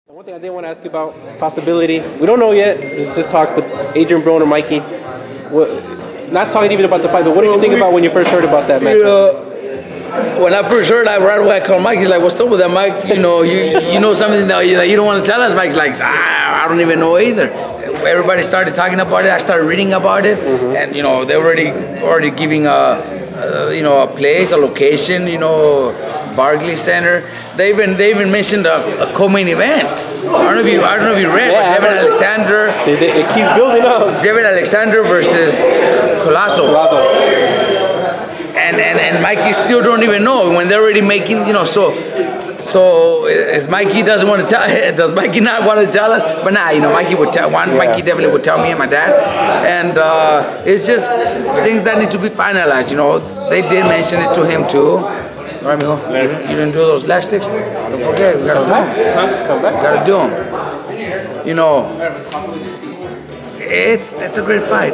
One thing I did want to ask you about, possibility. We don't know yet. It's just talks with Adrien, Broner, Mikey. Not talking even about the fight, but what did you think about when you first heard about that match? When I first heard, right away I called Mike. He's like, "What's up with that, Mike? You know something that you don't want to tell us." Mike's like, "I don't even know either." Everybody started talking about it. I started reading about it, and they're already giving a place, a location, Barclays Center. They even mentioned a co-main event. I don't know if you read, but David Alexander. It keeps building up. David Alexander versus Colazo. And Mikey still don't even know when they're already making, So as Mikey doesn't want to tell, does Mikey not want to tell us? But nah, Mikey would tell. Mikey definitely would tell me and my dad. And it's just things that need to be finalized. They did mention it to him too. All right, mijo. You didn't do those lag sticks? Don't forget, we gotta do them. We gotta do them. It's a great fight.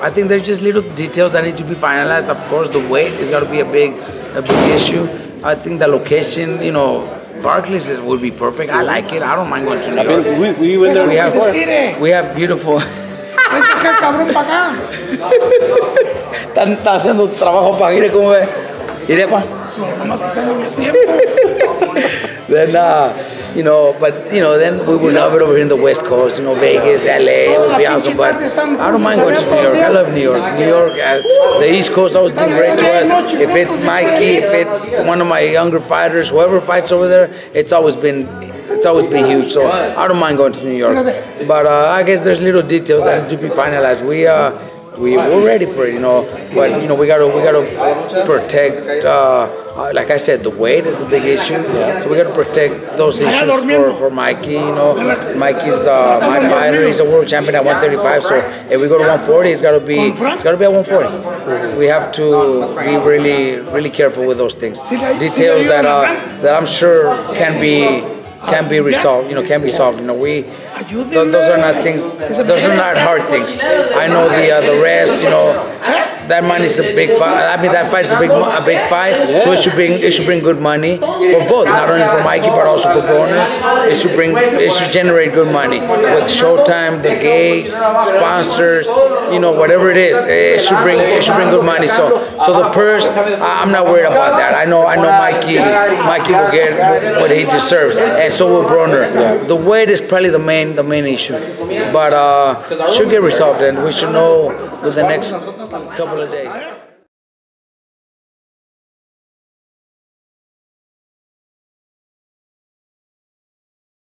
I think there's just little details that need to be finalized. Of course, the weight is got to be a big issue. I think the location, Barclays would be perfect. I like it. I don't mind going to New York. We went there. We have beautiful. Está haciendo trabajo para ir, ¿cómo ve? Iré pa. Then, then we would love it over here in the West Coast, Vegas, LA, it would be awesome, but I don't mind going to New York. I love New York. New York, the East Coast always been great to us. If it's Mikey, if it's one of my younger fighters, whoever fights over there, it's always been huge, so I don't mind going to New York. But I guess there's little details that need to be finalized. We're ready for it, but we gotta protect. Like I said, the weight is a big issue, so we gotta protect those issues for Mikey. Mikey's my fighter. He's a world champion at 135. So if we go to 140, it's gotta be at 140. We have to be really careful with those things. Details that I'm sure can be resolved. Can be solved. Those are not things. Those are not hard things. I know the rest. That money's a big fight. I mean, that fight's a big fight. Yeah. So it should bring good money for both, not only for Mikey but also for Broner. It should generate good money with Showtime, the gate, sponsors, whatever it is. It should bring good money. So the purse, I'm not worried about that. I know Mikey will get what he deserves, and so will Broner. Yeah. The weight is probably the main issue, but should get resolved, and we should know within the next couple of days.